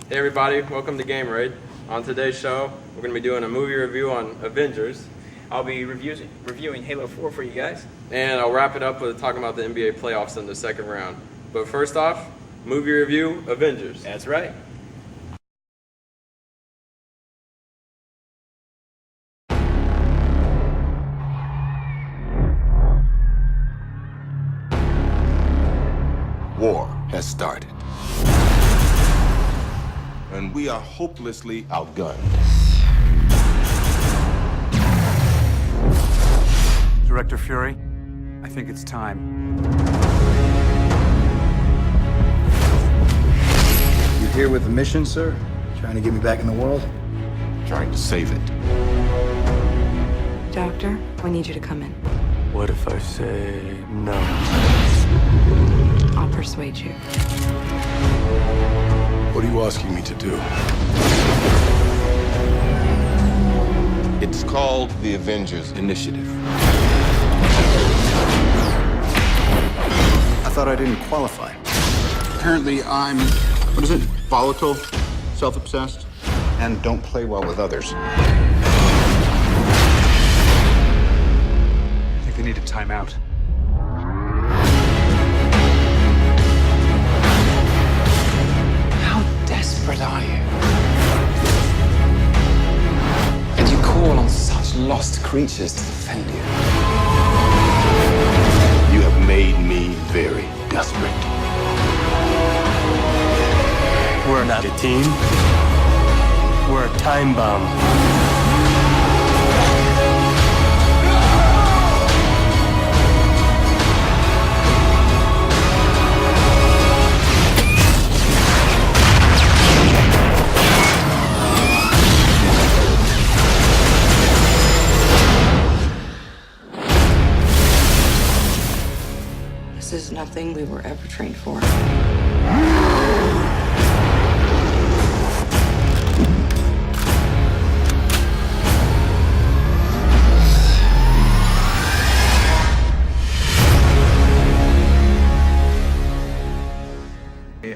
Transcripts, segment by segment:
Hey everybody, welcome to Gamerade. On today's show, we're going to be doing a movie review on Avengers. I'll be reviewing Halo 4 for you guys. And I'll wrap it up with talking about the NBA playoffs in the second round. But first off, movie review, Avengers. That's right. War has started. And we are hopelessly outgunned. Director Fury, I think it's time. You here with a mission, sir? Trying to get me back in the world? Trying to save it. Doctor, I need you to come in. What if I say no? I'll persuade you. What are you asking me to do? It's called the Avengers Initiative. I thought I didn't qualify. Apparently I'm, what is it, volatile, self-obsessed, and don't play well with others. I think they need a timeout. How desperate are you? And you call on such lost creatures to defend you. You have made me very desperate. We're not a team. We're a time bomb. This is nothing we were ever trained for.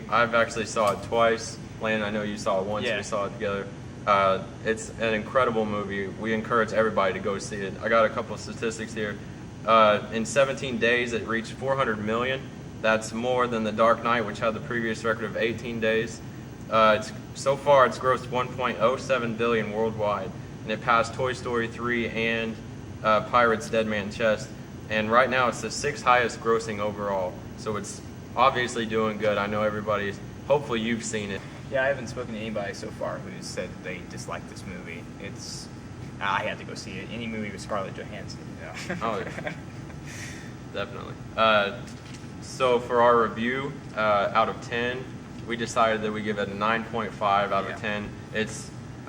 I've actually saw it twice. Lane, I know you saw it once. Yeah. We saw it together. It's an incredible movie. We encourage everybody to go see it. I got a couple of statistics here. In 17 days, it reached 400 million. That's more than The Dark Knight, which had the previous record of 18 days. So far, it's grossed 1.07 billion worldwide, and it passed Toy Story 3 and Pirates Dead Man's Chest. And right now, it's the 6th highest grossing overall. So it's obviously doing good. I know everybody's. Hopefully, you've seen it. Yeah, I haven't spoken to anybody so far who said that they disliked this movie. I had to go see it. Any movie with Scarlett Johansson, you know. Oh, yeah. Definitely. So for our review, out of 10, we decided that we give it a 9.5 out of 10.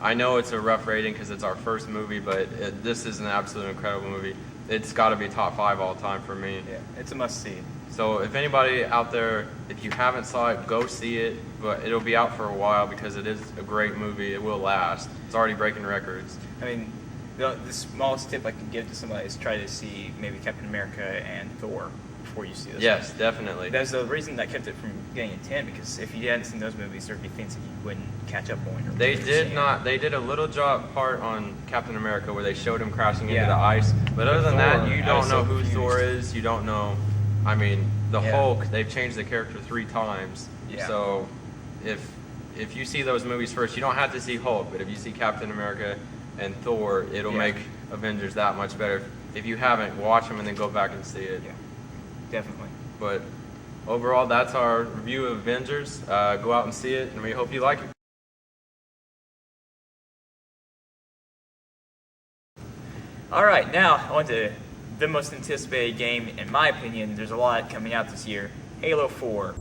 I know it's a rough rating because it's our first movie, but this is an absolutely incredible movie. It's got to be top 5 all time for me. Yeah, it's a must-see. So if anybody out there, if you haven't saw it, go see it. But it'll be out for a while because it is a great movie. It will last. It's already breaking records. I mean, the smallest tip I could give to somebody is try to see maybe Captain America and Thor before you see this. Yes, definitely. That's the reason that kept it from getting a 10, because if you hadn't seen those movies, there'd be things that you wouldn't catch up on. They did not. They did a little part on Captain America where they showed him crashing into the ice. But other than that, you don't know who Thor is. You don't know. I mean, the Hulk. They've changed the character 3 times. Yeah. So, if you see those movies first, you don't have to see Hulk. But if you see Captain America and Thor, it'll make Avengers that much better. If you haven't, watch them and then go back and see it. Yeah, definitely. But overall, that's our review of Avengers. Go out and see it, and we hope you like it. All right, now on to the most anticipated game, in my opinion. There's a lot coming out this year. Halo 4.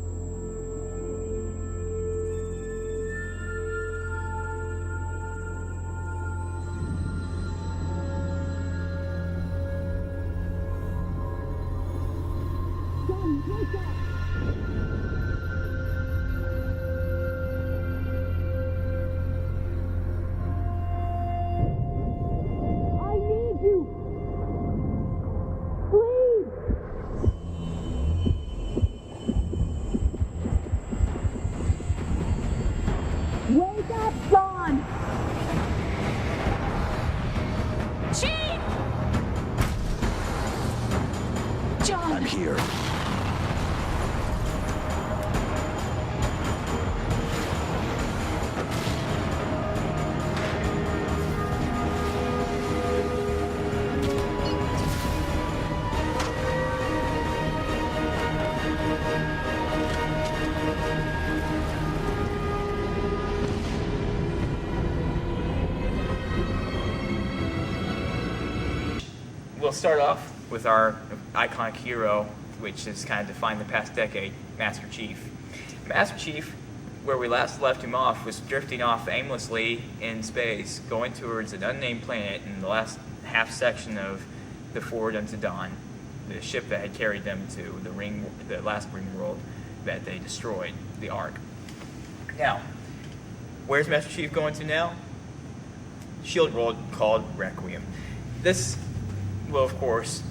we'll start off with our iconic hero, which has kind of defined the past decade, Master Chief. Master Chief, where we last left him off, was drifting off aimlessly in space, going towards an unnamed planet in the last half section of the Forward Unto Dawn, the ship that had carried them to the last ring world that they destroyed, the Ark. Now, where's Master Chief going to now? Shield world called Requiem. This will, of course,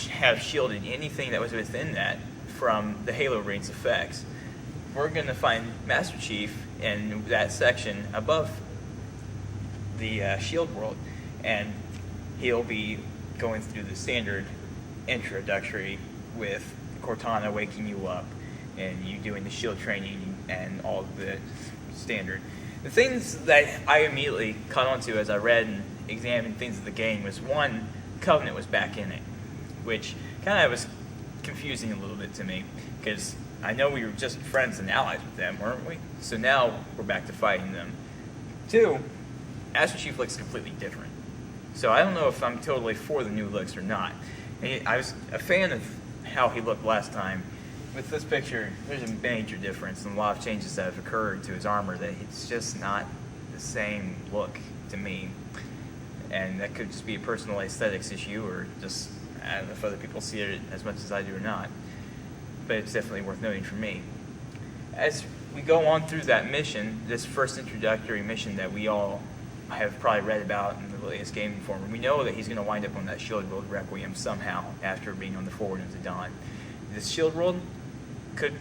have shielded anything that was within that from the Halo Reigns effects. We're going to find Master Chief in that section above the shield world, and he'll be going through the standard introductory with Cortana waking you up and you doing the shield training and all of the standard. The things that I immediately caught on to as I read and examined things of the game was, one, Covenant was back in it, which kind of was confusing a little bit to me, because I know we were just friends and allies with them, weren't we? So now we're back to fighting them. Two, Master Chief looks completely different. So I don't know if I'm totally for the new looks or not. I was a fan of how he looked last time. With this picture, there's a major difference and a lot of changes that have occurred to his armor that it's just not the same look to me. And that could just be a personal aesthetics issue, or just, I don't know if other people see it as much as I do or not. But it's definitely worth noting for me. As we go on through that mission, this first introductory mission that we all have probably read about in the latest Game Informer, we know that he's going to wind up on that Shield World Requiem somehow after being on the Forward Into Dawn. This Shield World, could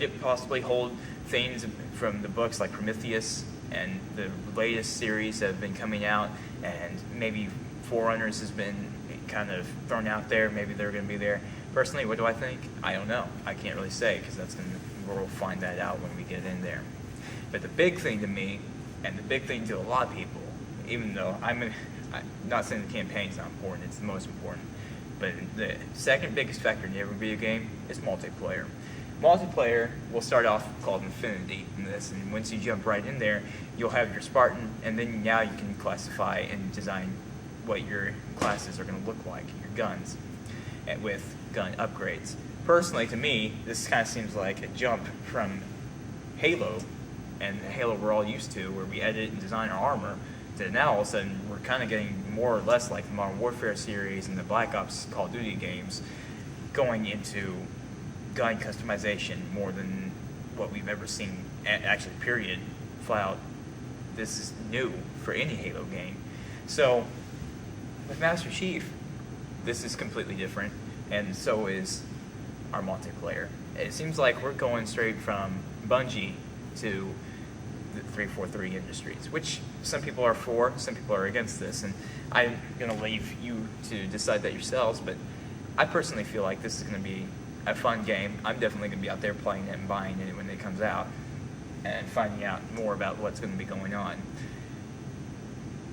it possibly hold things from the books like Prometheus and the latest series that have been coming out, and maybe Forerunners has been kind of thrown out there, maybe they're going to be there. Personally, what do I think? I don't know. I can't really say, because we'll find that out when we get in there. But the big thing to me, and the big thing to a lot of people, even though I'm not saying the campaign's not important, it's the most important, but the second biggest factor in every video game is multiplayer. Multiplayer will start off called Infinity in this, and once you jump right in there, you'll have your Spartan, and then now you can classify and design what your classes are going to look like, your guns, and with gun upgrades. Personally, to me, this kind of seems like a jump from Halo, and the Halo we're all used to, where we edit and design our armor, to now all of a sudden we're kind of getting more or less like the Modern Warfare series and the Black Ops Call of Duty games, going into gun customization more than what we've ever seen, actually, period, flat out. This is new for any Halo game. So, with Master Chief, this is completely different, and so is our multiplayer. It seems like we're going straight from Bungie to the 343 Industries, which some people are for, some people are against this, and I'm going to leave you to decide that yourselves, but I personally feel like this is going to be a fun game. I'm definitely going to be out there playing it and buying it when it comes out and finding out more about what's going to be going on.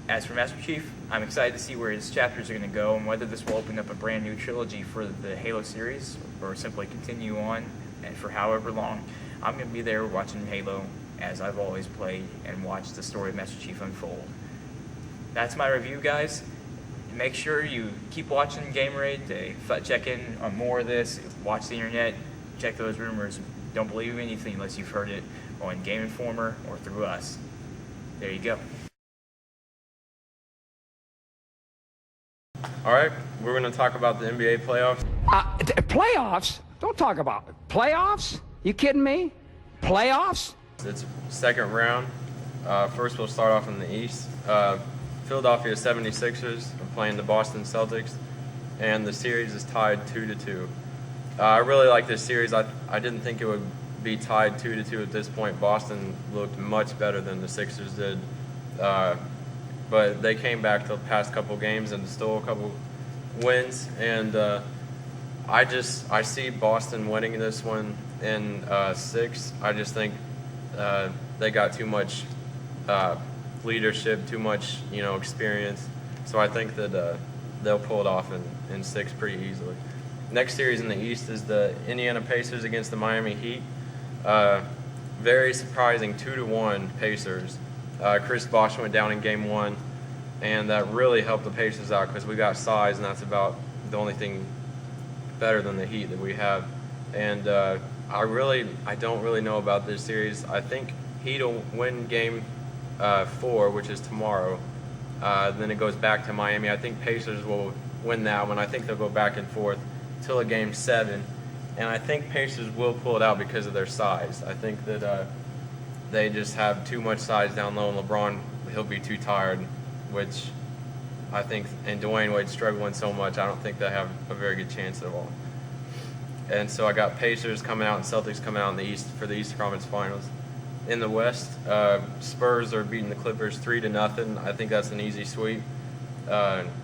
As for Master Chief, I'm excited to see where his chapters are going to go and whether this will open up a brand new trilogy for the Halo series or simply continue on and for however long. I'm going to be there watching Halo as I've always played and watched the story of Master Chief unfold. That's my review, guys. Make sure you keep watching Gamerade to check in on more of this. Watch the internet, check those rumors. Don't believe anything unless you've heard it on Game Informer or through us. There you go. All right, we're going to talk about the NBA playoffs. Playoffs? Don't talk about it. Playoffs? You kidding me? Playoffs? It's second round. First, we'll start off in the East. Philadelphia 76ers are playing the Boston Celtics, and the series is tied 2-2. I really like this series. I didn't think it would be tied 2-2 at this point. Boston looked much better than the Sixers did, but they came back the past couple games and stole a couple wins, and I see Boston winning this one in 6. I just think they got too much leadership, too much experience. So I think that they'll pull it off in 6 pretty easily. Next series in the East is the Indiana Pacers against the Miami Heat. Very surprising 2-1 Pacers. Chris Bosh went down in Game 1. and that really helped the Pacers out because we got size, and that's about the only thing better than the Heat that we have. And I don't really know about this series. I think Heat will win Game 4, which is tomorrow. Then it goes back to Miami. I think Pacers will win that one. I think they'll go back and forth till a Game 7. And I think Pacers will pull it out because of their size. I think that they just have too much size down low, and LeBron, he'll be too tired, which I think, and Dwayne Wade struggling so much, I don't think they have a very good chance at all. And so I got Pacers coming out and Celtics coming out in the East for the Eastern Conference Finals. In the West, Spurs are beating the Clippers 3-0. I think that's an easy sweep.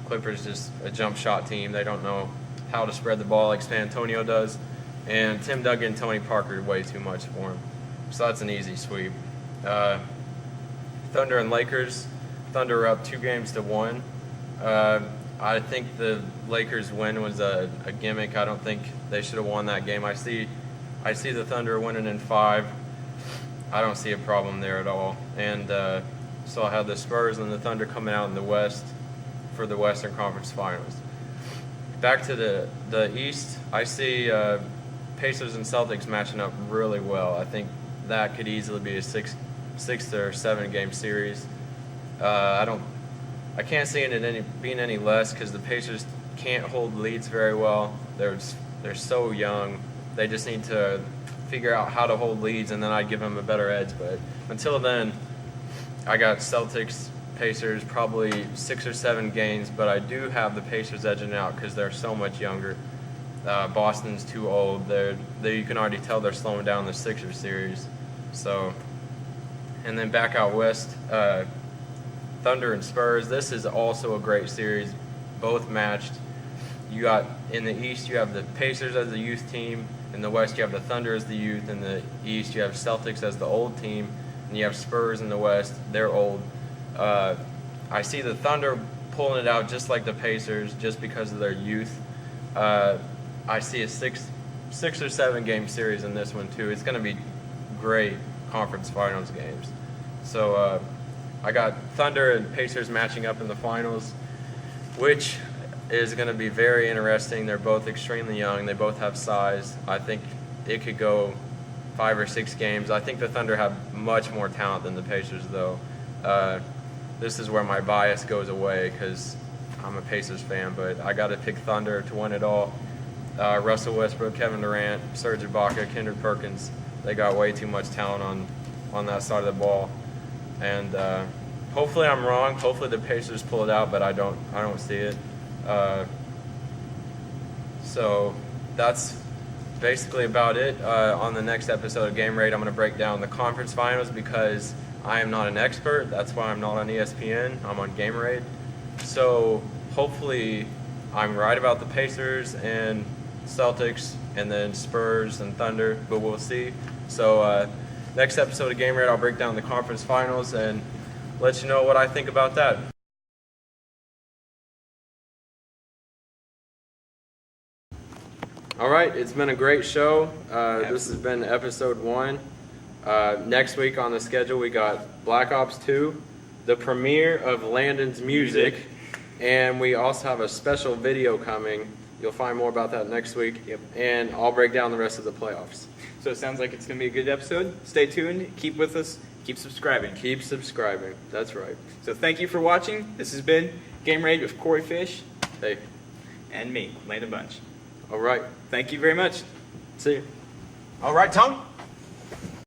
Clippers just a jump shot team. They don't know how to spread the ball like San Antonio does. And Tim Duncan and Tony Parker way too much for him. So that's an easy sweep. Thunder and Lakers. Thunder are up 2-1. I think the Lakers win was a gimmick. I don't think they should have won that game. I see the Thunder winning in 5. I don't see a problem there at all. And so I have the Spurs and the Thunder coming out in the West for the Western Conference Finals. Back to the East, I see Pacers and Celtics matching up really well. I think that could easily be a 6 or 7 game series. I can't see it being any less because the Pacers can't hold leads very well. They're so young. They just need to figure out how to hold leads, and then I'd give them a better edge. But until then, I got Celtics, Pacers, probably 6 or 7 games, but I do have the Pacers edging out because they're so much younger. Boston's too old. You can already tell they're slowing down the Sixers series. So, and then back out west, Thunder and Spurs. This is also a great series, both matched. You got in the East, you have the Pacers as the youth team. In the West, you have the Thunder as the youth. In the East, you have Celtics as the old team, and you have Spurs in the West. They're old. I see the Thunder pulling it out just like the Pacers, just because of their youth. I see a 6 or 7 game series in this one too. It's going to be great conference finals games. So I got Thunder and Pacers matching up in the finals, which is going to be very interesting. They're both extremely young. They both have size. I think it could go 5 or 6 games. I think the Thunder have much more talent than the Pacers, though. This is where my bias goes away because I'm a Pacers fan, but I got to pick Thunder to win it all. Russell Westbrook, Kevin Durant, Serge Ibaka, Kendrick Perkins, they got way too much talent on that side of the ball. And hopefully I'm wrong. Hopefully the Pacers pull it out, but I don't see it. So that's basically about it. On the next episode of Gamerade, I'm going to break down the conference finals because I am not an expert. That's why I'm not on ESPN. I'm on Gamerade. So hopefully I'm right about the Pacers and Celtics and then Spurs and Thunder, but we'll see. So next episode of Gamerade, I'll break down the conference finals and let you know what I think about that. All right, it's been a great show. This has been episode 1. Next week on the schedule, we got Black Ops 2, the premiere of Landon's music, and we also have a special video coming. You'll find more about that next week. Yep. And I'll break down the rest of the playoffs. So it sounds like it's going to be a good episode. Stay tuned. Keep with us. Keep subscribing. Keep subscribing. That's right. So thank you for watching. This has been Gamerade with Corey Fish. Hey. And me, Landon Bunch. All right. Thank you very much. See you. All right, Tom.